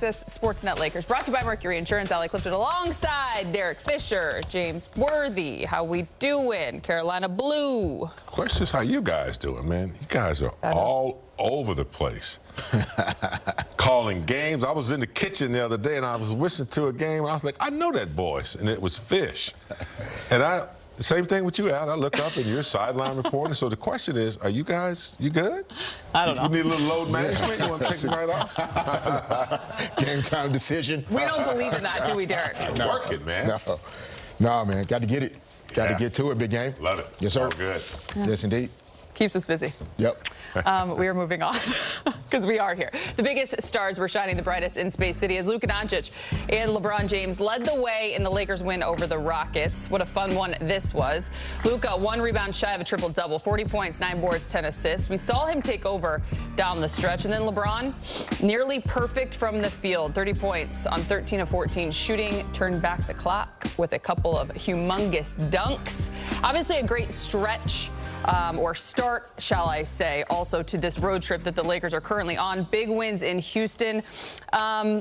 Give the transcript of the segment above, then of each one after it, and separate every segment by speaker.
Speaker 1: Access Sportsnet Lakers. Brought to you by Mercury Insurance. Allie Clifton alongside Derek Fisher, James Worthy. How we doing? Carolina Blue.
Speaker 2: Question's how you guys doing, man. You guys are all over the place. Calling games. I was in the kitchen the other day and I was listening to a game. And I was like, I know that voice. And it was Fish. And the same thing with you, Al. I look up and you're sideline reporter. So the question is, are you guys, you good?
Speaker 1: I don't know.
Speaker 2: You need a little load management? You want to take it right off?
Speaker 3: Game time decision.
Speaker 1: We don't believe in that, do we, Derek?
Speaker 2: No. Work it, man.
Speaker 3: No, man. Got to get it. Got to get to it, big game.
Speaker 2: Love it.
Speaker 3: Yes, sir.
Speaker 2: All good.
Speaker 3: Yes, indeed.
Speaker 1: Keeps us busy.
Speaker 3: Yep.
Speaker 1: We are moving on because we are here. The biggest stars were shining the brightest in Space City as Luka Doncic and LeBron James led the way in the Lakers win over the Rockets. What a fun one this was. Luka, 1 rebound shy of a triple-double, 40 points, 9 boards, 10 assists. We saw him take over down the stretch. And then LeBron, nearly perfect from the field, 30 points on 13 of 14 shooting, turned back the clock with a couple of humongous dunks. Obviously a great stretch or start, shall I say, also to this road trip that the Lakers are currently on. Big wins in Houston.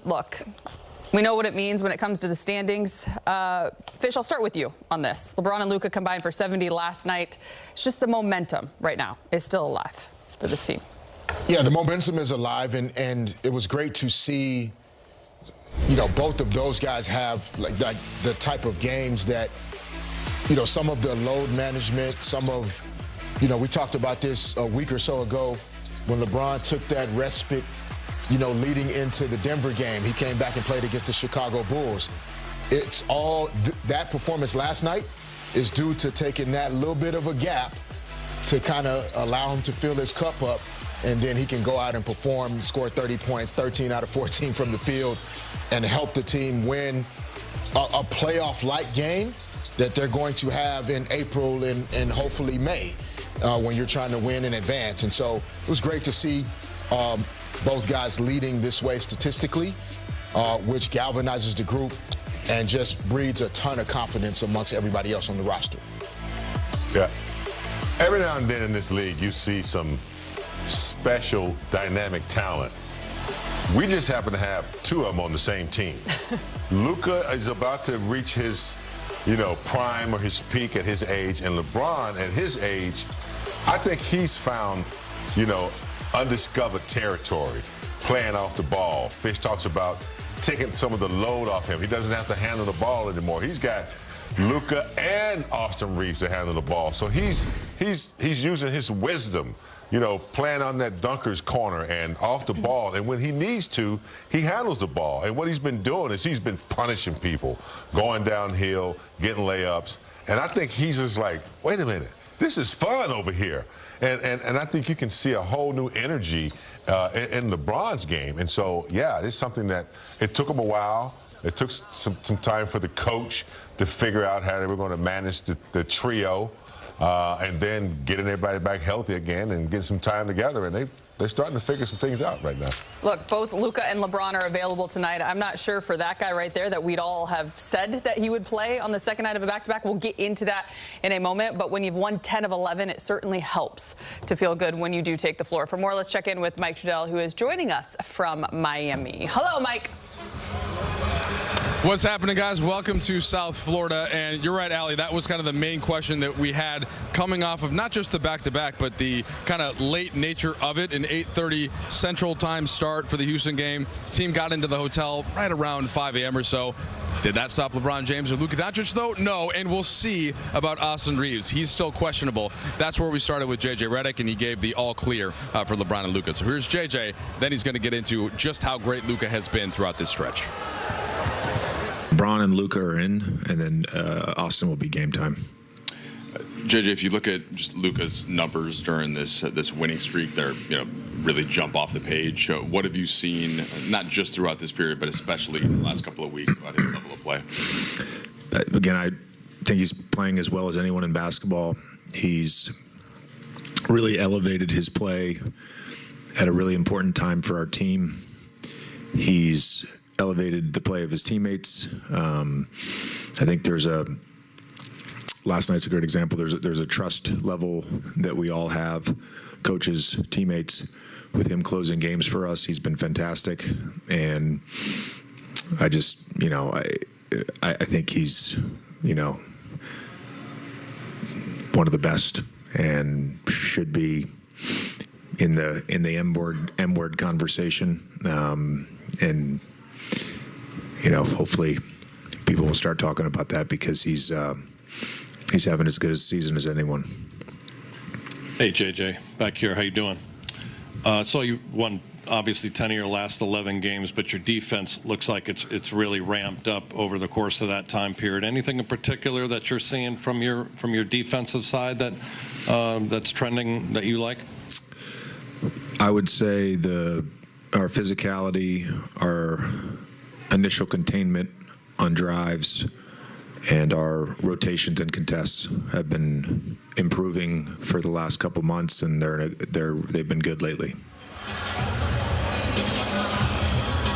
Speaker 1: Look, we know what it means when it comes to the standings. Fish, I'll start with you on this. LeBron and Luka combined for 70 last night. It's just the momentum right now is still alive for this team.
Speaker 3: Yeah, the momentum is alive, and it was great to see, you know, both of those guys have like the type of games that, you know, some of the load management, some of, you know, we talked about this a week or so ago when LeBron took that respite, you know, leading into the Denver game. He came back and played against the Chicago Bulls. It's all that performance last night is due to taking that little bit of a gap to kind of allow him to fill his cup up, and then he can go out and perform, score 30 points, 13 out of 14 from the field, and help the team win a playoff-like game that they're going to have in April and hopefully May when you're trying to win in advance. And so it was great to see both guys leading this way statistically, which galvanizes the group and just breeds a ton of confidence amongst everybody else on the roster.
Speaker 2: Yeah. Every now and then in this league, you see some special dynamic talent. We just happen to have 2 of them on the same team. Luka is about to reach his, you know, prime or his peak at his age, and LeBron at his age, I think he's found, you know, undiscovered territory, playing off the ball. Fish talks about taking some of the load off him. He doesn't have to handle the ball anymore. He's got Luka and Austin Reeves to handle the ball. So he's using his wisdom, you know, playing on that dunker's corner and off the ball. And when he needs to, he handles the ball. And what he's been doing is he's been punishing people, going downhill, getting layups. And I think he's just like, wait a minute, this is fun over here. And I think you can see a whole new energy in LeBron's game. And so, yeah, it's something that it took him a while. It took some time for the coach to figure out how they were going to manage the trio. And then getting everybody back healthy again and getting some time together. And they're starting to figure some things out right now.
Speaker 1: Look, both Luka and LeBron are available tonight. I'm not sure for that guy right there that we'd all have said that he would play on the second night of a back-to-back. We'll get into that in a moment. But when you've won 10 of 11, it certainly helps to feel good when you do take the floor. For more, let's check in with Mike Trudell, who is joining us from Miami. Hello, Mike.
Speaker 4: What's happening, guys? Welcome to South Florida. And you're right, Allie, that was kind of the main question that we had coming off of not just the back-to-back, but the kind of late nature of it. An 8:30 Central Time start for the Houston game. Team got into the hotel right around 5 a.m. or so. Did that stop LeBron James or Luka Doncic, though? No, and we'll see about Austin Reeves. He's still questionable. That's where we started with J.J. Redick, and he gave the all-clear for LeBron and Luka. So here's J.J. Then he's going to get into just how great Luka has been throughout this stretch.
Speaker 5: LeBron and Luka are in, and then Austin will be game time.
Speaker 6: JJ, if you look at just Luka's numbers during this winning streak, they're really jump off the page. What have you seen, not just throughout this period, but especially in the last couple of weeks about his level of play?
Speaker 5: Again, I think he's playing as well as anyone in basketball. He's really elevated his play at a really important time for our team. He's elevated the play of his teammates. I think last night's a great example. There's a trust level that we all have, coaches, teammates, with him closing games for us. He's been fantastic, and I just, I think he's, one of the best, and should be in the M word conversation, and hopefully people will start talking about that, because he's having as good a season as anyone.
Speaker 7: Hey, JJ, back here. How you doing? So you won obviously 10 of your last 11 games, but your defense looks like it's really ramped up over the course of that time period. Anything in particular that you're seeing from your defensive side that that's trending that you like?
Speaker 5: I would say our physicality, our initial containment on drives, and our rotations and contests have been improving for the last couple months, and they've been good lately.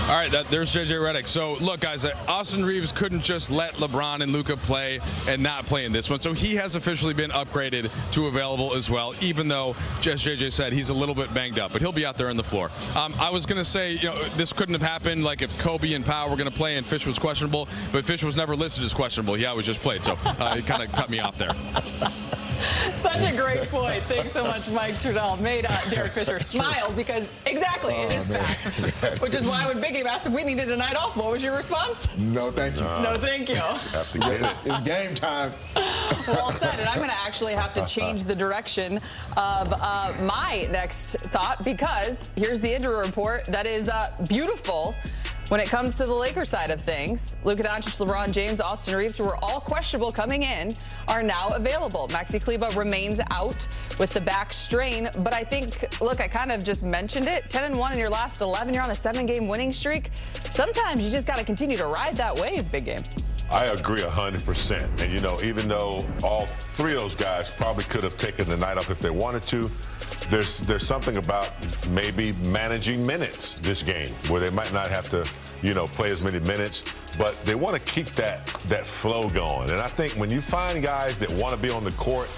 Speaker 4: All right, there's JJ Redick. So, look, guys, Austin Reeves couldn't just let LeBron and Luka play and not play in this one. So he has officially been upgraded to available as well, even though, as JJ said, he's a little bit banged up. But he'll be out there on the floor. I was going to say, this couldn't have happened like if Kobe and Powell were going to play and Fish was questionable. But Fish was never listed as questionable. He always just played. So it kind of cut me off there.
Speaker 1: Such a great point. Thanks so much, Mike Trudell. Made Derek Fisher smile because, exactly, it is fact. Which is why when Big Game asked if we needed a night off, what was your response?
Speaker 3: No, thank you.
Speaker 1: No, thank you.
Speaker 3: It's game time.
Speaker 1: Well said. And I'm going to actually have to change the direction of my next thought, because here's the injury report that is beautiful. When it comes to the Lakers side of things, Luka Doncic, LeBron James, Austin Reeves, who were all questionable coming in, are now available. Maxi Kleber remains out with the back strain, but I think, look, I kind of just mentioned it, 10-1 in your last 11, you're on a 7-game winning streak. Sometimes you just got to continue to ride that wave, Big Game.
Speaker 2: I agree 100%. And, even though all three of those guys probably could have taken the night off if they wanted to, there's something about maybe managing minutes this game where they might not have to, play as many minutes, but they want to keep that flow going. And I think when you find guys that want to be on the court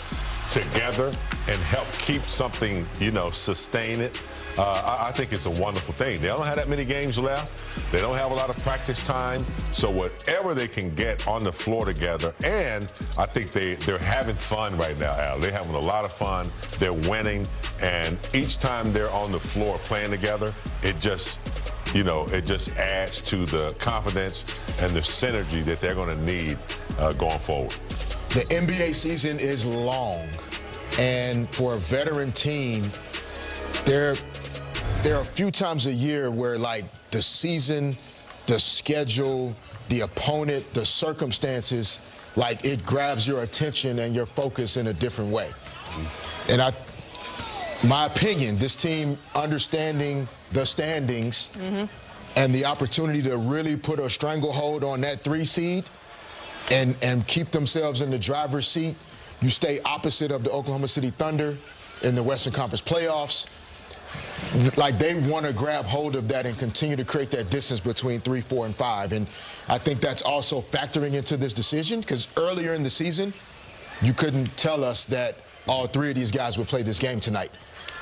Speaker 2: together and help keep something, sustain it, I think it's a wonderful thing. They don't have that many games left. They don't have a lot of practice time. So whatever they can get on the floor together, and I think they're having fun right now, Al. They're having a lot of fun. They're winning, and each time they're on the floor playing together, it just adds to the confidence and the synergy that they're going to need going forward.
Speaker 3: The NBA season is long, and for a veteran team, there are a few times a year where, like, the season, the schedule, the opponent, the circumstances, like, it grabs your attention and your focus in a different way. And my opinion, this team understanding the standings and the opportunity to really put a stranglehold on that 3 seed and keep themselves in the driver's seat. You stay opposite of the Oklahoma City Thunder in the Western Conference playoffs. Like, they want to grab hold of that and continue to create that distance between 3, 4, and 5. And I think that's also factoring into this decision, because earlier in the season, you couldn't tell us that all 3 of these guys would play this game tonight.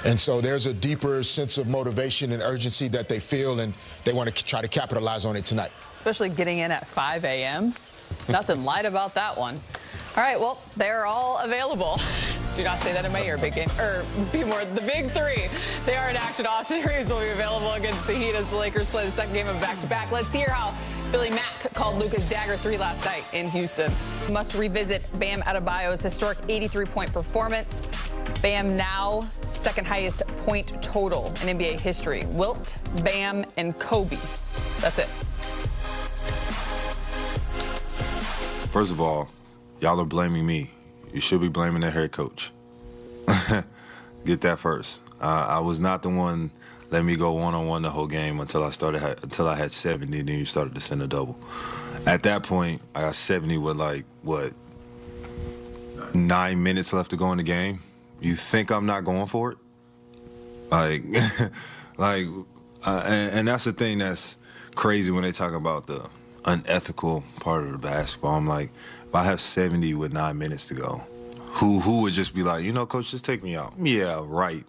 Speaker 3: And so there's a deeper sense of motivation and urgency that they feel, and they want to try to capitalize on it tonight.
Speaker 1: Especially getting in at 5 a.m. Nothing light about that one. All right, well, they're all available. Do not say that in my ear, Big Game. Or be more, the big 3. They are in action. Austin Reeves will be available against the Heat as the Lakers play the second game of back-to-back. Let's hear how Billy Mack called Luka's dagger 3 last night in Houston. Must revisit Bam Adebayo's historic 83-point performance. Bam now second highest point total in NBA history. Wilt, Bam, and Kobe. That's it.
Speaker 8: First of all, y'all are blaming me. You should be blaming the head coach. Get that first. I was not the one letting me go one-on-one the whole game until I had 70, and then you started to send a double. At that point, I got 70 with, like, what, 9 minutes left to go in the game. You think I'm not going for it? And that's the thing that's crazy when they talk about the unethical part of the basketball. I'm like, if I have 70 with 9 minutes to go, who would just be like, you know, coach, just take me out. Yeah, right.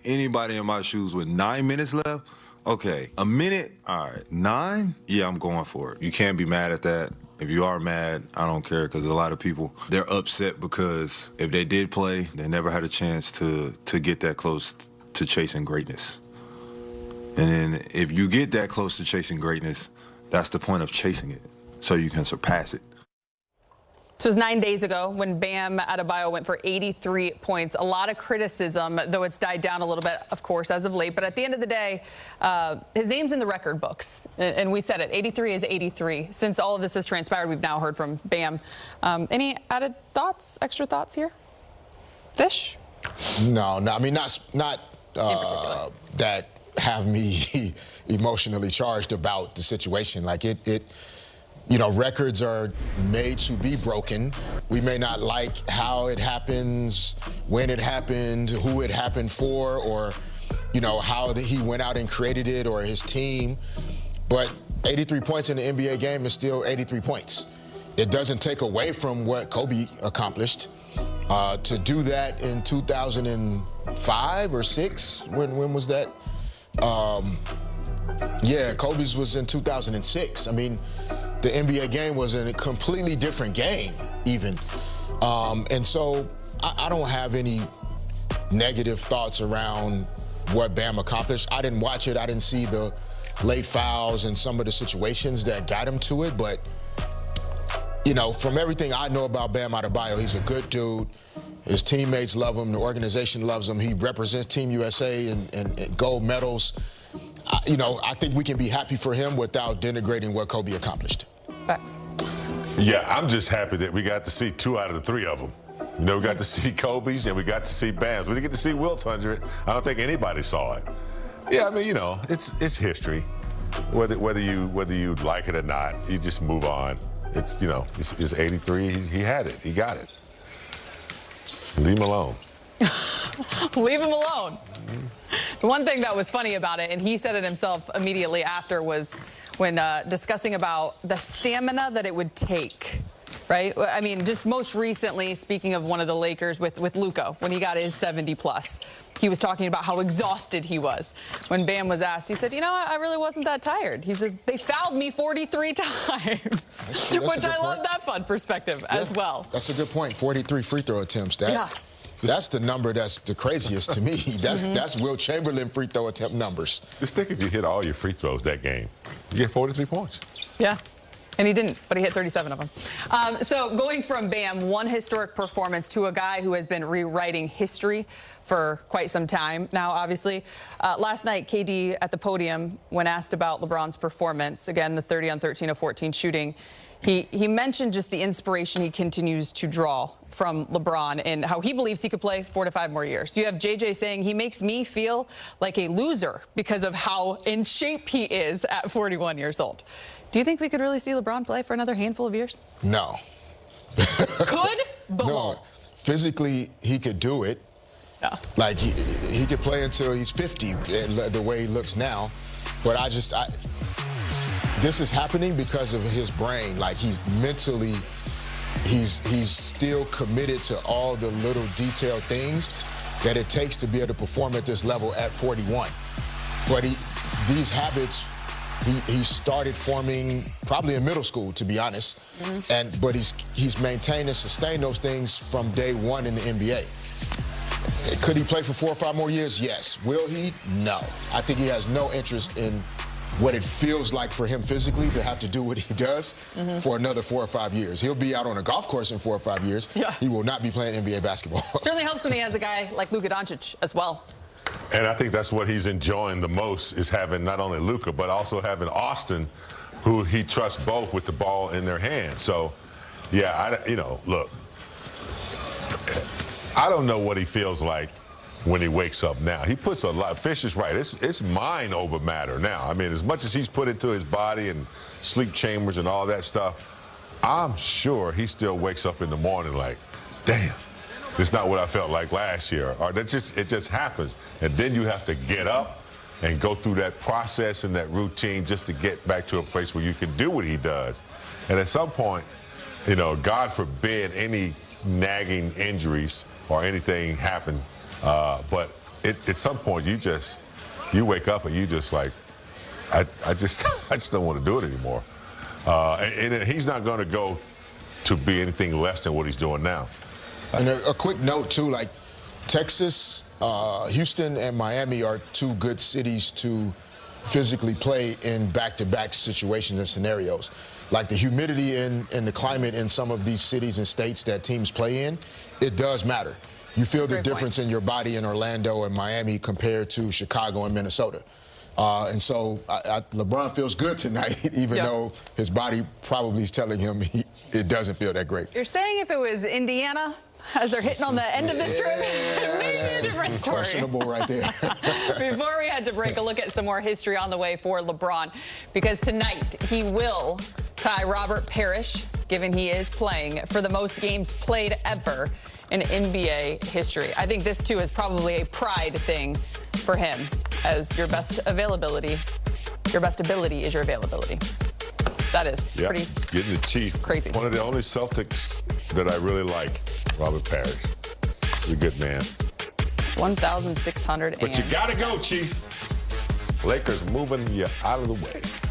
Speaker 8: Anybody in my shoes with 9 minutes left? Okay, a minute? All right, 9? Yeah, I'm going for it. You can't be mad at that. If you are mad, I don't care, because a lot of people, they're upset because if they did play, they never had a chance to get that close to chasing greatness. And then if you get that close to chasing greatness, that's the point of chasing it, so you can surpass it.
Speaker 1: This was 9 days ago when Bam Adebayo went for 83 points. A lot of criticism, though it's died down a little bit, of course, as of late. But at the end of the day, his name's in the record books. And we said it, 83 is 83. Since all of this has transpired, we've now heard from Bam. Any added thoughts, extra thoughts here? Fish?
Speaker 3: No, I mean, not that have me emotionally charged about the situation. Like you know, records are made to be broken. We may not like how it happens, when it happened, who it happened for, or, you know, how he went out and created it, or his team. But 83 points in the NBA game is still 83 points. It doesn't take away from what Kobe accomplished. To do that in 2005 or 6, when was that? Yeah, Kobe's was in 2006. I mean, the NBA game was a completely different game, even. And so I don't have any negative thoughts around what Bam accomplished. I didn't watch it. I didn't see the late fouls and some of the situations that got him to it. But, you know, from everything I know about Bam Adebayo, he's a good dude. His teammates love him. The organization loves him. He represents Team USA and gold medals. You know, I think we can be happy for him without denigrating what Kobe accomplished.
Speaker 1: Facts.
Speaker 2: Yeah, I'm just happy that we got to see 2 out of the 3 of them. You know, we got to see Kobe's and we got to see Bam's. We didn't get to see Wilt's 100. I don't think anybody saw it. Yeah, I mean, you know, it's history. Whether you like it or not, you just move on. It's, you know, it's 83. He had it. He got it. Leave him alone.
Speaker 1: Leave him alone. The one thing that was funny about it, and he said it himself immediately after, was when discussing about the stamina that it would take, right? I mean, just most recently, speaking of one of the Lakers with Luka, when he got his 70-plus, he was talking about how exhausted he was. When Bam was asked, he said, you know, I really wasn't that tired. He said, they fouled me 43 times, which I love that fun perspective as well.
Speaker 3: That's a good point, 43 free throw attempts. That's the number that's the craziest to me. That's Wilt Chamberlain free throw attempt numbers.
Speaker 2: Just think if you hit all your free throws that game, you get 43 points.
Speaker 1: Yeah. And he didn't, but he hit 37 of them. So going from Bam, one historic performance, to a guy who has been rewriting history for quite some time now, obviously. Last night, KD at the podium, when asked about LeBron's performance, again, the 30 on 13 of 14 shooting, he mentioned just the inspiration he continues to draw from LeBron and how he believes he could play 4 to 5 more years. So you have JJ saying, he makes me feel like a loser because of how in shape he is at 41 years old. Do you think we could really see LeBron play for another handful of years?
Speaker 3: No.
Speaker 1: Could, but
Speaker 3: no.
Speaker 1: won't.
Speaker 3: Physically, he could do it.
Speaker 1: Yeah.
Speaker 3: Like, he could play until he's 50, the way he looks now. But this is happening because of his brain. Like, he's mentally, he's still committed to all the little detailed things that it takes to be able to perform at this level at 41. But these habits, he started forming probably in middle school, to be honest. But he's maintained and sustained those things from day one in the NBA. Could he play for 4 or 5 more years? Yes. Will he? No. I think he has no interest in what it feels like for him physically to have to do what he does for another 4 or 5 years. He'll be out on a golf course in 4 or 5 years. Yeah. He will not be playing NBA basketball.
Speaker 1: Certainly helps when he has a guy like Luka Doncic as well.
Speaker 2: And I think that's what he's enjoying the most, is having not only Luka, but also having Austin, who he trusts both with the ball in their hands. So, yeah, you know, look, I don't know what he feels like when he wakes up now. He puts a lot, Fish is right, it's mind over matter now. I mean, as much as he's put into his body and sleep chambers and all that stuff, I'm sure he still wakes up in the morning like, damn, it's not what I felt like last year. Or it just happens. And then you have to get up and go through that process and that routine just to get back to a place where you can do what he does. And at some point, you know, God forbid any nagging injuries or anything happen. But at some point, you wake up and you just like, I just don't want to do it anymore. And he's not going to go to be anything less than what he's doing now.
Speaker 3: And a quick note, too, like Texas, Houston, and Miami are two good cities to physically play in back-to-back situations and scenarios. Like the humidity and the climate in some of these cities and states that teams play in, it does matter. You feel the difference in your body in Orlando and Miami compared to Chicago and Minnesota. And so LeBron feels good tonight, even though his body probably is telling him it doesn't feel that great.
Speaker 1: You're saying if it was Indiana, as they're hitting on the end of the strip, maybe a different story.
Speaker 3: Questionable right there.
Speaker 1: Before we had to break, a look at some more history on the way for LeBron, because tonight he will tie Robert Parrish, given he is playing, for the most games played ever in NBA history. I think this, too, is probably a pride thing for him, as your best ability is your availability. That is pretty
Speaker 2: getting the Chief.
Speaker 1: Crazy.
Speaker 2: One of the only Celtics that I really like, Robert Parrish. He's a good man.
Speaker 1: 1,600.
Speaker 2: But you got to go, Chief. Lakers moving you out of the way.